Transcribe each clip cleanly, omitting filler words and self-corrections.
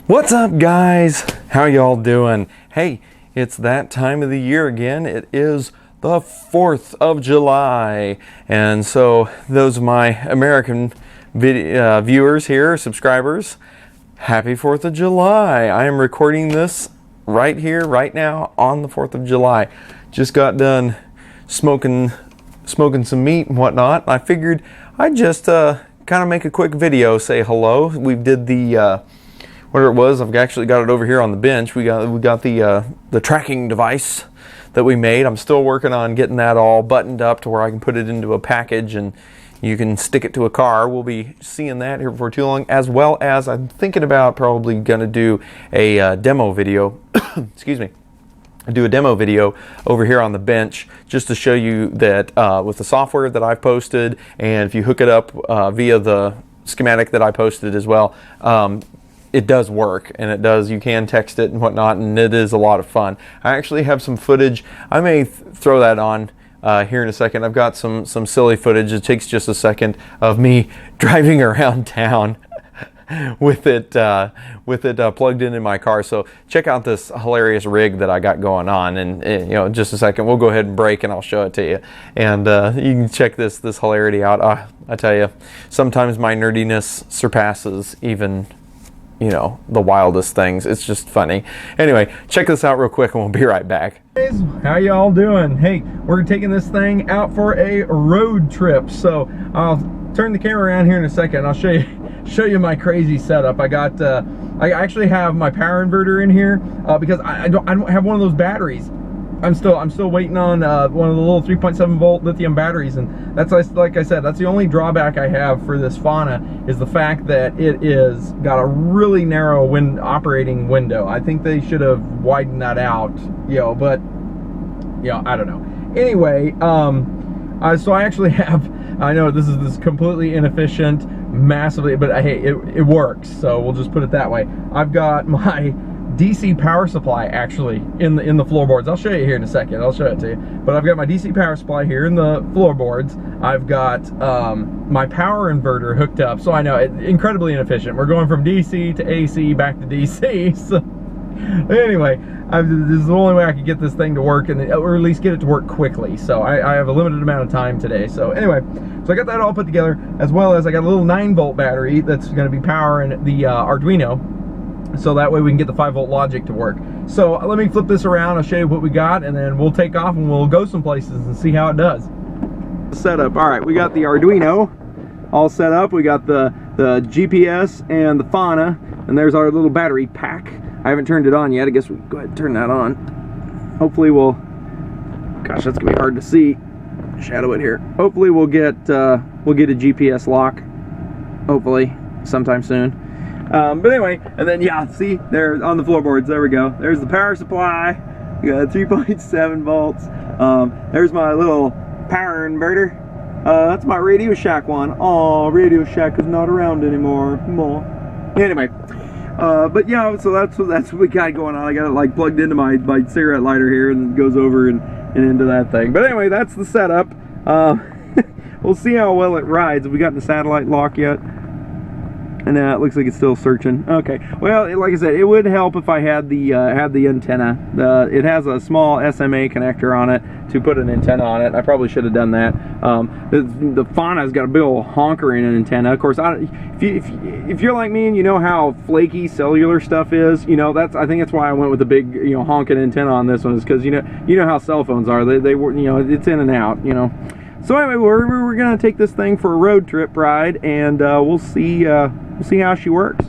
What's up, guys? How y'all doing? Hey, it's that time of the year again. It is the 4th of July. And so those of my American viewers here, subscribers, happy 4th of July. I am recording this right here, right now on the 4th of July. Just got done smoking some meat and whatnot. I figured I'd just kind of make a quick video, say hello. We did the whatever it was. I've actually got it over here on the bench. We got the tracking device that we made. I'm still working on getting that all buttoned up to where I can put it into a package and you can stick it to a car. We'll be seeing that here before too long, as well as I'm thinking about probably going to do a demo video. Excuse me. Do a demo video over here on the bench just to show you that with the software that I've posted, and if you hook it up via the schematic that I posted as well, it does work, and it does. You can text it and whatnot, and it is a lot of fun. I actually have some footage. I may throw that on here in a second. I've got some silly footage. It takes just a second of me driving around town with it plugged in my car. So check out this hilarious rig that I got going on, and you know, in just a second we'll go ahead and break and I'll show it to you, and you can check this hilarity out. I tell you, sometimes my nerdiness surpasses even, you know, the wildest things. It's just funny. Anyway, check this out real quick and we'll be right back. Guys, how y'all doing? Hey, we're taking this thing out for a road trip. So I'll turn the camera around here in a second. I'll show you my crazy setup. I actually have my power inverter in here because I don't have one of those batteries. I'm still waiting on one of the little 3.7 volt lithium batteries, and that's, like I said, that's the only drawback I have for this Fauna, is the fact that it is got a really narrow operating window. I think they should have widened that out, you know, but you know, I don't know. Anyway, so I actually have, I know this is completely inefficient, massively, but hey, it works, so we'll just put it that way. I've got my DC power supply actually in the floorboards. I'll show you here in a second. I'll show it to you. But I've got my DC power supply here in the floorboards. I've got my power inverter hooked up. So I know it's incredibly inefficient. We're going from DC to AC back to DC. So anyway, this is the only way I could get this thing to work, or at least get it to work quickly. So I have a limited amount of time today. So anyway, so I got that all put together, as well as I got a little 9-volt battery that's going to be powering the Arduino. So that way we can get the 5-volt logic to work. So let me flip this around, I'll show you what we got, and then we'll take off and we'll go some places and see how it does. Setup. All right, we got the Arduino all set up. We got the GPS and the Fauna, and there's our little battery pack. I haven't turned it on yet. I guess we can go ahead and turn that on. Hopefully we'll, gosh, that's gonna be hard to see. Shadow it here. Hopefully we'll get a GPS lock, hopefully sometime soon. But anyway, and then yeah, see there on the floorboards, there we go. There's the power supply. We got 3.7 volts. There's my little power inverter. That's my Radio Shack one. Oh, Radio Shack is not around anymore. Anyway, but yeah, so that's what we got going on. I got it like plugged into my cigarette lighter here, and it goes over and into that thing. But anyway, that's the setup. We'll see how well it rides. Have we got the satellite lock yet? And it looks like it's still searching. Okay. Well, like I said, it would help if I had the antenna. It has a small SMA connector on it to put an antenna on it. I probably should have done that. The Fauna's got a big old honker in an antenna. Of course, if you're like me and you know how flaky cellular stuff is, you know, I think that's why I went with the big, you know, honking antenna on this one, is because you know how cell phones are. They you know, it's in and out, you know. So anyway, we're gonna take this thing for a road trip ride, and we'll see how she works.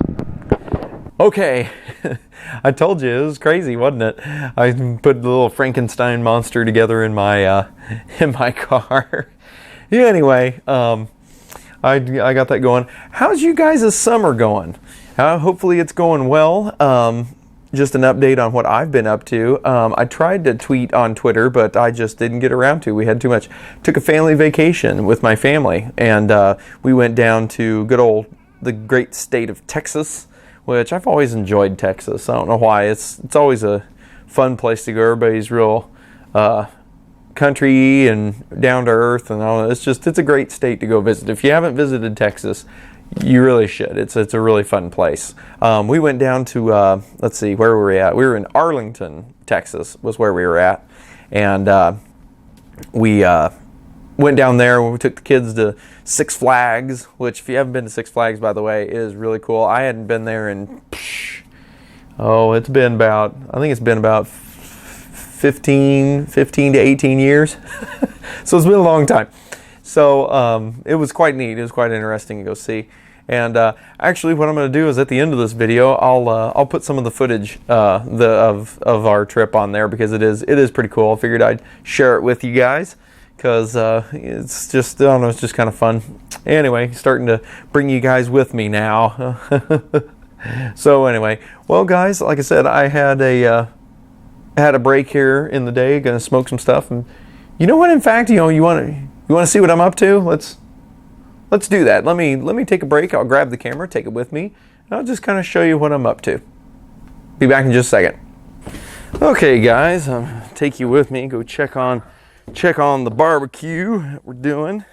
Okay, I told you it was crazy, wasn't it? I put the little Frankenstein monster together in my car. Yeah, anyway, I got that going. How's you guys' summer going? Hopefully it's going well. Just an update on what I've been up to. I tried to tweet on Twitter, but I just didn't get around to. We had too much. Took a family vacation with my family, and we went down to the great state of Texas, which I've always enjoyed Texas. I don't know why. It's always a fun place to go. Everybody's real country and down to earth, and all. It's a great state to go visit. If you haven't visited Texas, You really should. It's a really fun place. We went down to, let's see, where were we at? We were in Arlington, Texas, was where we were at. And we went down there. We took the kids to Six Flags, which, if you haven't been to Six Flags, by the way, is really cool. I hadn't been there in, it's been about, I think it's been about 15 to 18 years. So it's been a long time. So it was quite neat. It was quite interesting to go see. And actually, what I'm going to do is at the end of this video, I'll put some of the footage of our trip on there, because it is pretty cool. I figured I'd share it with you guys, because it's just, I don't know, it's just kind of fun. Anyway, starting to bring you guys with me now. So anyway, well, guys, like I said, I had a break here in the day. Going to smoke some stuff, and you know what? In fact, you want to see what I'm up to? Let's do that. Let me take a break. I'll grab the camera, take it with me, and I'll just kind of show you what I'm up to. Be back in just a second. Okay, guys, I'll take you with me. Go check on the barbecue we're doing.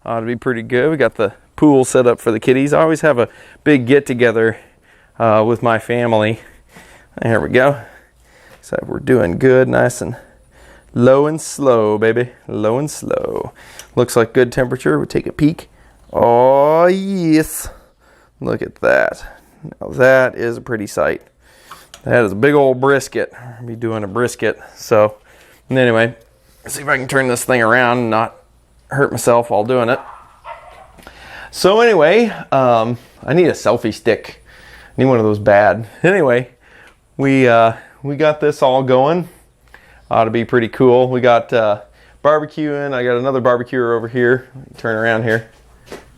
Ought to be pretty good. We got the pool set up for the kiddies. I always have a big get together with my family. There we go. So we're doing good, nice and low and slow, baby. Low and slow. Looks like good temperature. We'll take a peek. Oh, yes. Look at that. Now that is a pretty sight. That is a big old brisket. I'll be doing a brisket. So, anyway, let's see if I can turn this thing around and not hurt myself while doing it. So, anyway, I need a selfie stick. I need one of those bad. Anyway, we got this all going. Ought to be pretty cool. We got barbecuing. I got another barbecuer over here. Turn around here.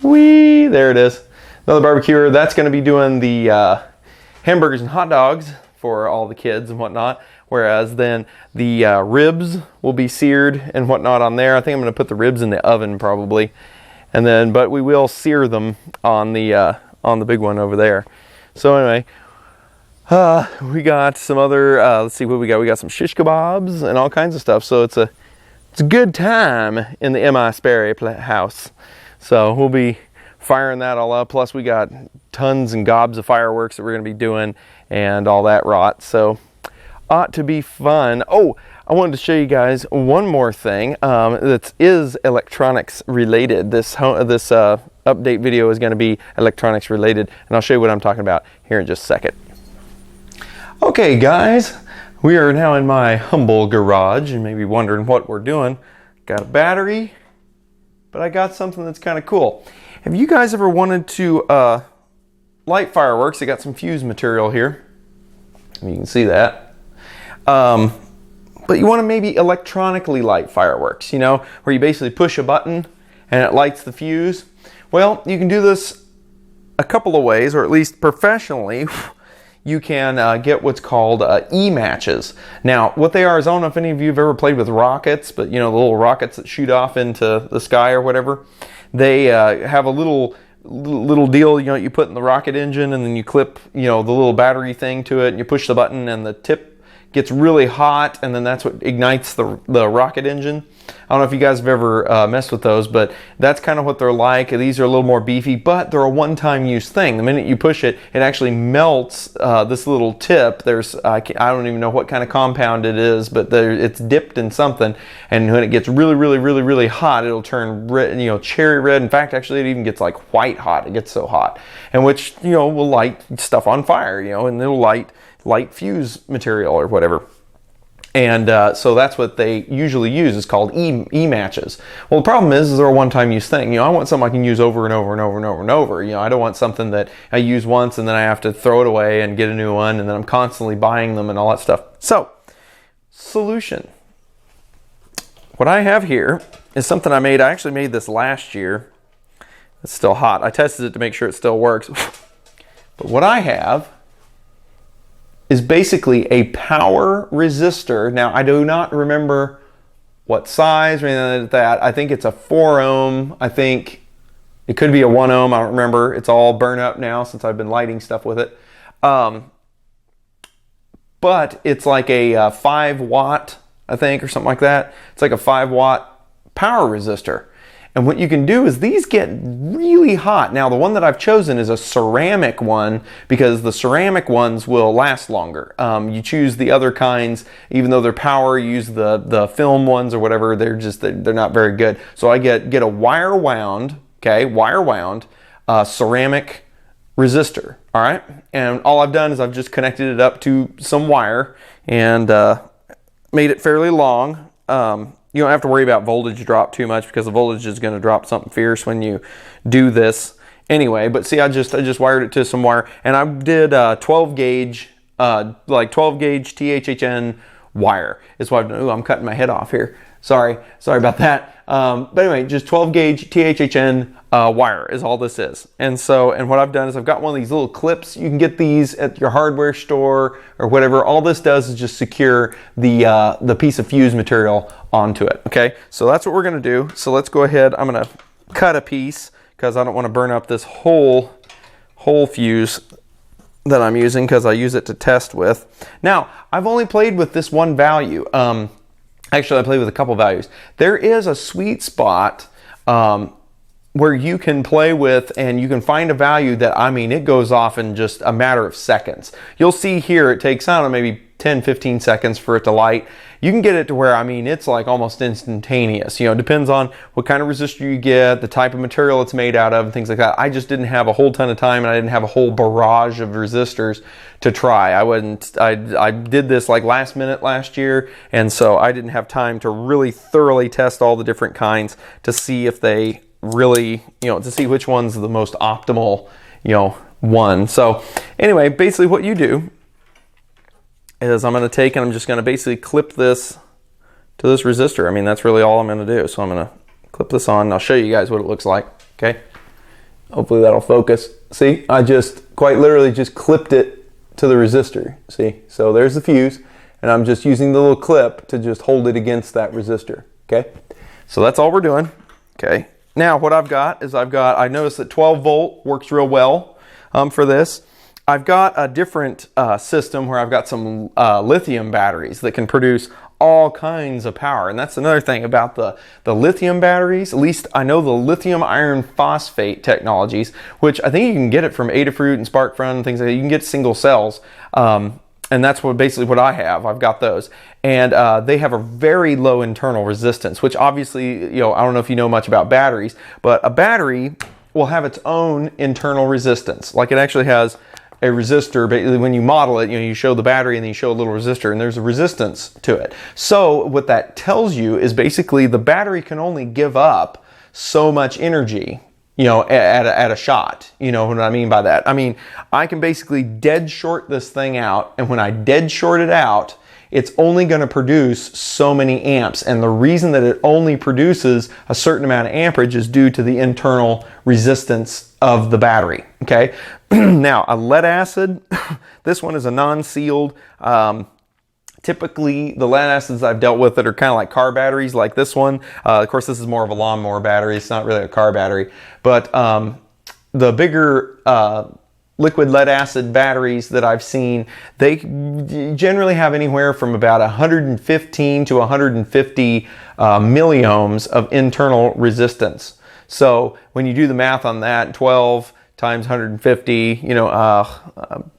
Whee! There it is. Another barbecuer. That's going to be doing the hamburgers and hot dogs for all the kids and whatnot. Whereas then the ribs will be seared and whatnot on there. I think I'm going to put the ribs in the oven probably. And then, but we will sear them on the big one over there. So anyway, we got some other, let's see what we got. We got some shish kebabs and all kinds of stuff. So it's a good time in the misperry house. So we'll be firing that all up. Plus we got tons and gobs of fireworks that we're going to be doing and all that rot. So ought to be fun. Oh, I wanted to show you guys one more thing that is electronics related. This update video is going to be electronics related, and I'll show you what I'm talking about here in just a second. Okay, guys, we are now in my humble garage, and maybe wondering what we're doing. Got a battery, but I got something that's kind of cool. Have you guys ever wanted to light fireworks? I got some fuse material here. You can see that. But you want to maybe electronically light fireworks, you know, where you basically push a button and it lights the fuse. Well, you can do this a couple of ways, or at least professionally. You can get what's called e-matches. Now, what they are is, I don't know if any of you have ever played with rockets, but you know, the little rockets that shoot off into the sky or whatever. They have a little deal, you know, you put in the rocket engine, and then you clip, you know, the little battery thing to it, and you push the button, and the tip gets really hot, and then that's what ignites the rocket engine. I don't know if you guys have ever messed with those, but that's kind of what they're like. These are a little more beefy, but they're a one-time use thing. The minute you push it, it actually melts this little tip. There's I don't even know what kind of compound it is, but it's dipped in something, and when it gets really hot, it'll turn red, you know, cherry red. In fact, actually, it even gets like white hot. It gets so hot, and which, you know, will light stuff on fire, you know, and it'll light fuse material or whatever. And so that's what they usually use. It's called e-matches. Well, the problem is they're a one-time use thing. You know, I want something I can use over and over and over and over and over. You know, I don't want something that I use once and then I have to throw it away and get a new one, and then I'm constantly buying them and all that stuff. So, solution. What I have here is something I made. I actually made this last year. It's still hot. I tested it to make sure it still works. But what I have is basically a power resistor. Now, I do not remember what size or anything like that. I think it's a 4 ohm. I think it could be a 1 ohm. I don't remember. It's all burnt up now since I've been lighting stuff with it. But it's like a 5 watt, I think, or something like that. It's like a 5 watt power resistor. And what you can do is these get really hot. Now, the one that I've chosen is a ceramic one because the ceramic ones will last longer. You choose the other kinds, even though they're power, you use the film ones or whatever, they're not very good. So I get a wire wound, okay, wire wound ceramic resistor, all right? And all I've done is I've just connected it up to some wire and made it fairly long. You don't have to worry about voltage drop too much because the voltage is going to drop something fierce when you do this anyway. But see, I just wired it to some wire, and I did 12 gauge, like 12 gauge THHN wire. Is what I've done. Ooh, I'm cutting my head off here. Sorry about that. But anyway, just 12 gauge THHN wire is all this is. And what I've done is I've got one of these little clips. You can get these at your hardware store or whatever. All this does is just secure the piece of fuse material onto it. Okay, so that's what we're gonna do. So let's go ahead. I'm gonna cut a piece because I don't want to burn up this whole fuse that I'm using because I use it to test with. Now, I've only played with this one value. Actually, I played with a couple values. There is a sweet spot where you can play with and you can find a value that, I mean, it goes off in just a matter of seconds. You'll see here it takes, I don't know, maybe 10-15 seconds for it to light. You can get it to where, I mean, it's like almost instantaneous. You know, it depends on what kind of resistor you get, the type of material it's made out of, and things like that. I just didn't have a whole ton of time, and I didn't have a whole barrage of resistors to try. I did this like last minute last year, and so I didn't have time to really thoroughly test all the different kinds to see if they really, you know, to see which one's the most optimal, you know, one. So anyway, basically what you do is I'm going to take and I'm just going to basically clip this to this resistor. I mean, that's really all I'm going to do. So I'm going to clip this on and I'll show you guys what it looks like. Okay. Hopefully that'll focus. See, I just quite literally just clipped it to the resistor. See, so there's the fuse and I'm just using the little clip to just hold it against that resistor. Okay. So that's all we're doing. Okay. Now what I've got is I noticed that 12 volt works real well for this. I've got a different system where I've got some lithium batteries that can produce all kinds of power. And that's another thing about the lithium batteries. At least I know the lithium iron phosphate technologies, which I think you can get it from Adafruit and SparkFun and things like that. You can get single cells. And that's basically what I have. I've got those. And they have a very low internal resistance, which obviously, you know, I don't know if you know much about batteries, but a battery will have its own internal resistance. Like it actually has a resistor, but when you model it, you know, you show the battery and then you show a little resistor and there's a resistance to it. So what that tells you is basically the battery can only give up so much energy, you know, at a shot. You know what I mean by that? I mean, I can basically dead short this thing out, and when I dead short it out, it's only going to produce so many amps. And the reason that it only produces a certain amount of amperage is due to the internal resistance of the battery. Okay. Now, a lead acid, this one is a non-sealed. Typically, the lead acids I've dealt with that are kind of like car batteries, like this one. Of course, this is more of a lawnmower battery. It's not really a car battery. But the bigger liquid lead acid batteries that I've seen, they generally have anywhere from about 115 to 150 milliohms of internal resistance. So when you do the math on that, 12 times 150, you know,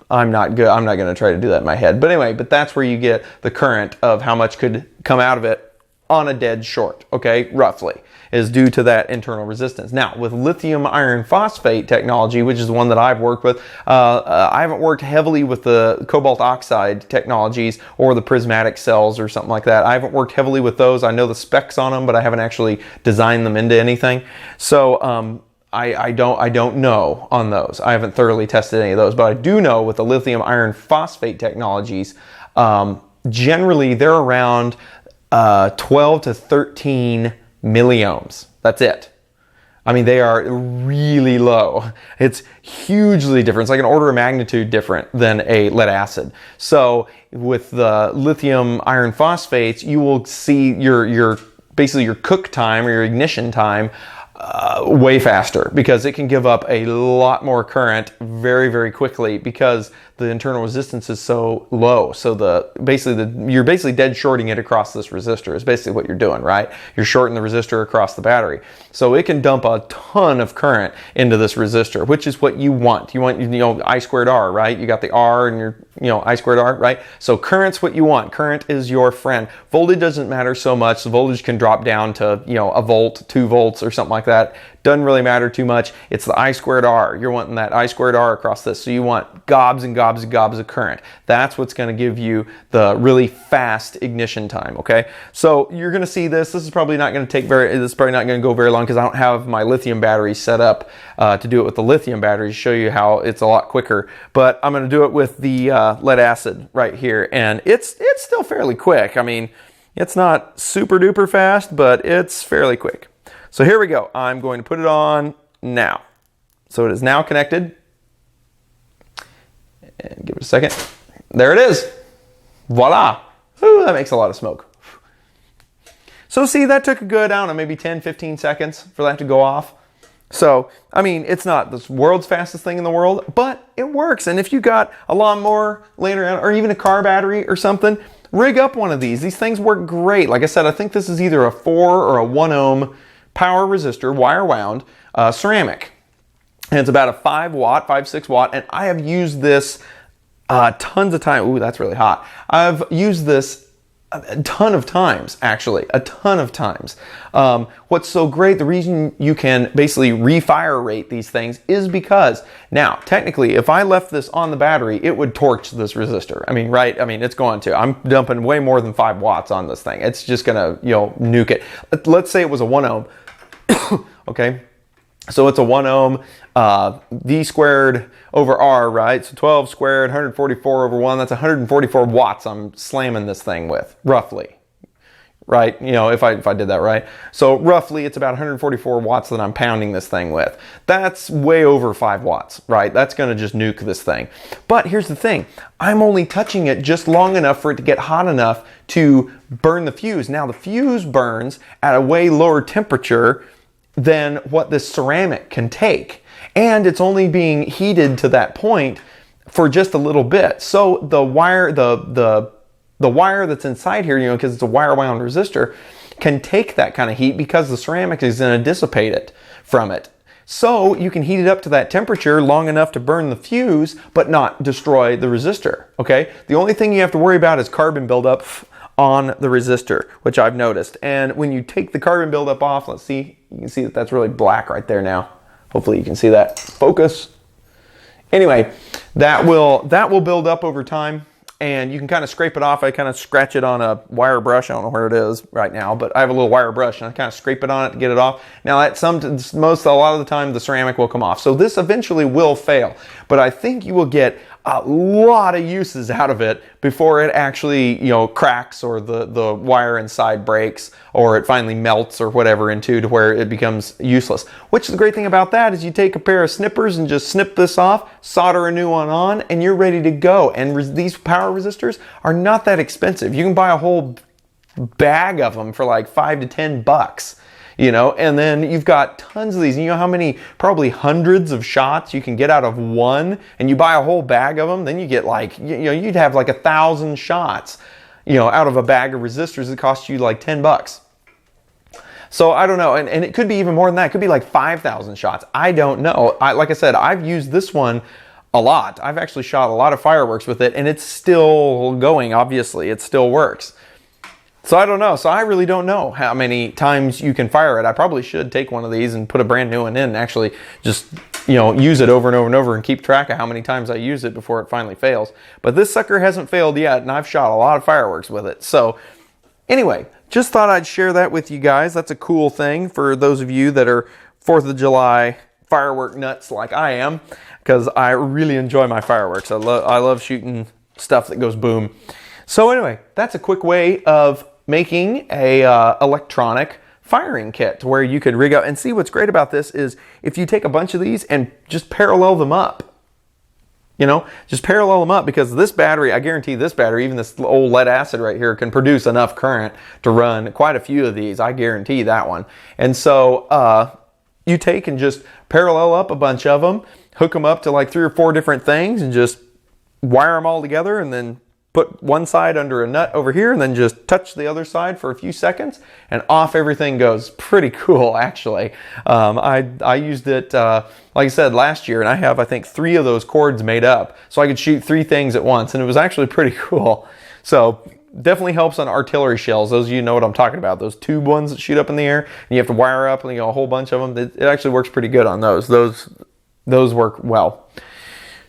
I'm not good. I'm not going to try to do that in my head. But anyway, but that's where you get the current of how much could come out of it on a dead short, okay, roughly, is due to that internal resistance. Now, with lithium iron phosphate technology, which is the one that I've worked with, I haven't worked heavily with the cobalt oxide technologies or the prismatic cells or something like that. I haven't worked heavily with those. I know the specs on them, but I haven't actually designed them into anything. So I don't know on those. I haven't thoroughly tested any of those, but I do know with the lithium iron phosphate technologies, generally they're around 12 to 13 milliohms. That's it. I mean, they are really low. It's hugely different. It's like an order of magnitude different than a lead acid. So with the lithium iron phosphates, you will see your basically your cook time or your ignition time way faster, because it can give up a lot more current very, very quickly because the internal resistance is so low. So you're basically dead shorting it across this resistor is basically what you're doing, right? You're shorting the resistor across the battery. So it can dump a ton of current into this resistor, which is what you want. You want, I squared R, right? You got the R and your, I squared R, right? So current's what you want. Current is your friend. Voltage doesn't matter so much. The voltage can drop down to, a volt, 2 volts or something like that. Doesn't really matter too much. It's the I squared R. You're wanting that I squared R across this. So you want gobs and gobs and gobs of current. That's what's going to give you the really fast ignition time, okay? So you're going to see this. This is probably not going to go very long because I don't have my lithium battery set up to do it with the lithium battery to show you how it's a lot quicker. But I'm going to do it with the lead acid right here. And it's still fairly quick. I mean, it's not super duper fast, but it's fairly quick. So here we go. I'm going to put it on now. So it is now connected. And give it a second. There it is. Voila. Ooh, that makes a lot of smoke. So see, that took a good, I don't know, maybe 10, 15 seconds for that to go off. So, I mean, it's not the world's fastest thing in the world, but it works. And if you got a lawnmower laying around, or even a car battery or something, rig up one of these. These things work great. Like I said, I think this is either a 4 or a 1 ohm power resistor, wire wound, ceramic. And it's about a 5 watt, 6 watt. And I have used this tons of times. Ooh, that's really hot. I've used this a ton of times, actually, a ton of times. What's so great, the reason you can basically refire rate these things is because, now, technically, if I left this on the battery, it would torch this resistor. I mean, right? I mean, it's going to. I'm dumping way more than 5 watts on this thing. It's just gonna, nuke it. Let's say it was a 1 ohm. Okay, so it's a 1 ohm, V squared over R, right? So 12 squared, 144 over 1, that's 144 watts I'm slamming this thing with, roughly, right? If I did that right. So roughly it's about 144 watts that I'm pounding this thing with. That's way over 5 watts, right? That's gonna just nuke this thing. But here's the thing, I'm only touching it just long enough for it to get hot enough to burn the fuse. Now the fuse burns at a way lower temperature than what this ceramic can take. And it's only being heated to that point for just a little bit. So the wire, the wire that's inside here, because it's a wire wound resistor, can take that kind of heat because the ceramic is going to dissipate it from it. So you can heat it up to that temperature long enough to burn the fuse, but not destroy the resistor, okay? The only thing you have to worry about is carbon buildup on the resistor, which I've noticed. And when you take the carbon buildup off, let's see, you can see that that's really black right there now. Hopefully you can see that. Focus. Anyway, that will build up over time, and you can kind of scrape it off. I kind of scratch it on a wire brush. I don't know where it is right now, but I have a little wire brush, and I kind of scrape it on it to get it off. Now, a lot of the time, the ceramic will come off. So this eventually will fail, but I think you will get a lot of uses out of it before it actually, cracks, or the wire inside breaks, or it finally melts or whatever into to where it becomes useless. Which the great thing about that is you take a pair of snippers and just snip this off, solder a new one on, and you're ready to go. And these power resistors are not that expensive. You can buy a whole bag of them for like $5 to $10. And then you've got tons of these. You know how many, probably hundreds of shots you can get out of one, and you buy a whole bag of them, then you get like, you'd have like 1,000 shots, out of a bag of resistors that cost you like $10. So I don't know, and it could be even more than that. It could be like 5,000 shots. I don't know. Like I said, I've used this one a lot. I've actually shot a lot of fireworks with it, and it's still going, obviously. It still works. So I don't know. So I really don't know how many times you can fire it. I probably should take one of these and put a brand new one in and actually just, use it over and over and over and keep track of how many times I use it before it finally fails. But this sucker hasn't failed yet, and I've shot a lot of fireworks with it. So anyway, just thought I'd share that with you guys. That's a cool thing for those of you that are 4th of July firework nuts like I am, because I really enjoy my fireworks. I love shooting stuff that goes boom. So anyway, that's a quick way of making a electronic firing kit where you could rig up. And see, what's great about this is if you take a bunch of these and just parallel them up, just parallel them up, because this battery, I guarantee this battery, even this old lead acid right here, can produce enough current to run quite a few of these. I guarantee that one. And so you take and just parallel up a bunch of them, hook them up to like 3 or 4 different things, and just wire them all together, and then put one side under a nut over here, and then just touch the other side for a few seconds, and off everything goes. Pretty cool, actually. I used it, like I said, last year, and I have, I think, 3 of those cords made up, so I could shoot 3 things at once, and it was actually pretty cool. So definitely helps on artillery shells. Those of you know what I'm talking about. Those tube ones that shoot up in the air, and you have to wire up, and a whole bunch of them. It actually works pretty good on those. Those work well.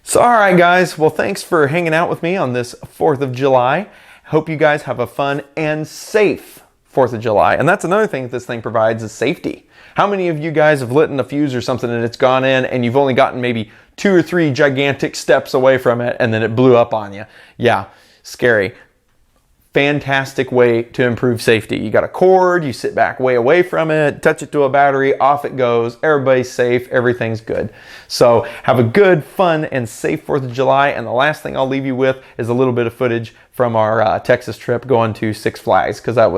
So, all right, guys. Well, thanks for hanging out with me on this 4th of July. Hope you guys have a fun and safe 4th of July. And that's another thing that this thing provides is safety. How many of you guys have lit in a fuse or something and it's gone in and you've only gotten maybe 2 or 3 gigantic steps away from it and then it blew up on you? Yeah, scary. Fantastic way to improve safety. You got a cord, you sit back way away from it, touch it to a battery, off it goes, everybody's safe, everything's good. So have a good, fun, and safe 4th of July, and the last thing I'll leave you with is a little bit of footage from our Texas trip going to Six Flags, because that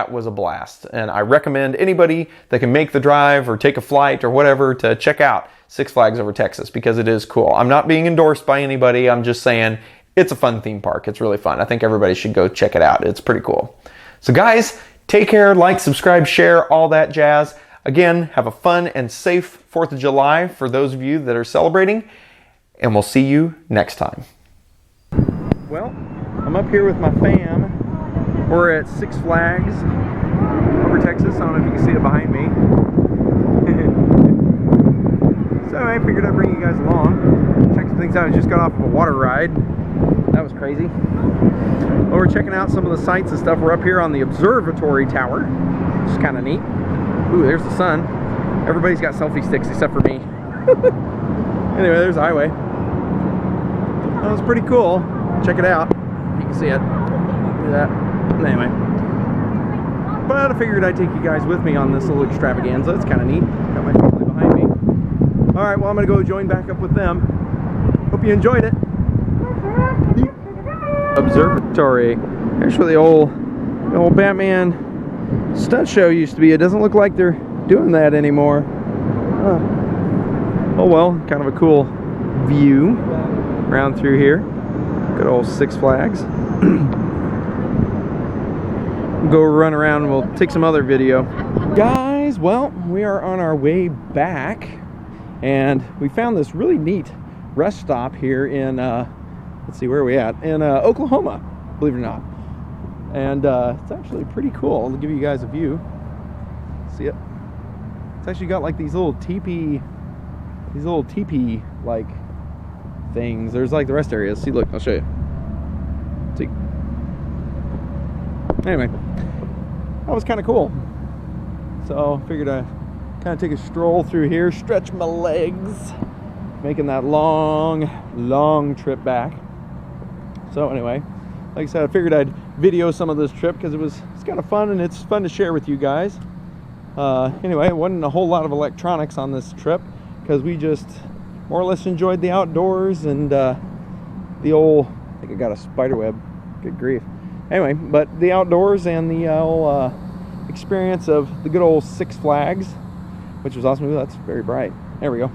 was a blast. And I recommend anybody that can make the drive or take a flight or whatever to check out Six Flags over Texas, because it is cool. I'm not being endorsed by anybody, I'm just saying it's a fun theme park. It's really fun. I think everybody should go check it out. It's pretty cool. So guys, take care, like, subscribe, share, all that jazz. Again, have a fun and safe 4th of July for those of you that are celebrating, and we'll see you next time. Well, I'm up here with my fam. We're at Six Flags over Texas. I don't know if you can see it behind me. So I figured I'd bring you guys along. Check some things out. I just got off of a water ride. That was crazy. Well, we're checking out some of the sights and stuff. We're up here on the observatory tower, which is kind of neat. Ooh, there's the sun. Everybody's got selfie sticks except for me. Anyway, there's the highway. That was pretty cool. Check it out. You can see it. Look at that. Anyway. But I figured I'd take you guys with me on this little extravaganza. It's kind of neat. Got my family behind me. Alright, well, I'm going to go join back up with them. Hope you enjoyed it. Observatory. Here's where the old Batman stunt show used to be. It doesn't look like they're doing that anymore. Oh well, kind of a cool view around through here. Good old Six Flags. Go run around and we'll take some other video. Guys, well, we are on our way back and we found this really neat rest stop here in let's see, where are we at? In Oklahoma, believe it or not. And it's actually pretty cool. I'll give you guys a view. See it? It's actually got like these little teepee like things. There's like the rest areas. See, look, I'll show you. See? Anyway, that was kind of cool. So I figured I'd kind of take a stroll through here, stretch my legs, making that long trip back. So anyway, like I said, I figured I'd video some of this trip because it's kind of fun and it's fun to share with you guys. Anyway, it wasn't a whole lot of electronics on this trip because we just more or less enjoyed the outdoors and the old, I think I got a spider web, good grief. Anyway, but the outdoors and the whole experience of the good old Six Flags, which was awesome. Ooh, that's very bright. There we go.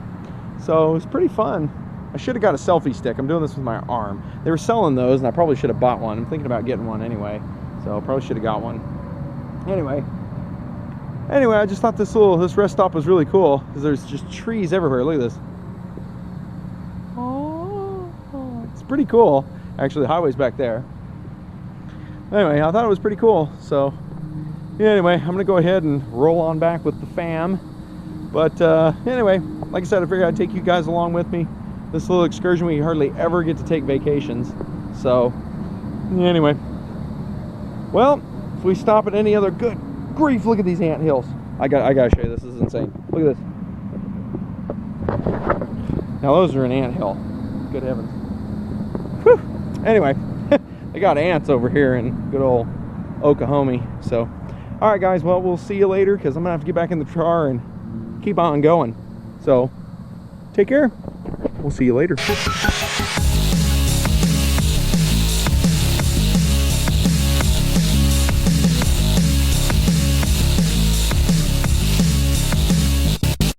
So it was pretty fun. I should have got a selfie stick. I'm doing this with my arm. They were selling those and I probably should have bought one. I'm thinking about getting one anyway, so I probably should have got one. Anyway, I just thought this rest stop was really cool because there's just trees everywhere. Look at this. Oh, it's pretty cool. Actually, the highway's back there. Anyway, I thought it was pretty cool. So yeah, anyway, I'm gonna go ahead and roll on back with the fam. But anyway, like I said, I figured I'd take you guys along with me. This little excursion, we hardly ever get to take vacations. So anyway, well, if we stop at any other, good grief, look at these ant hills. I gotta show you this. This is insane. Look at this. Now those are an ant hill. Good heavens. Whew. Anyway, they got ants over here in good old Oklahoma. So all right, guys, well, we'll see you later because I'm gonna have to get back in the car and keep on going. So take care. We'll see you later.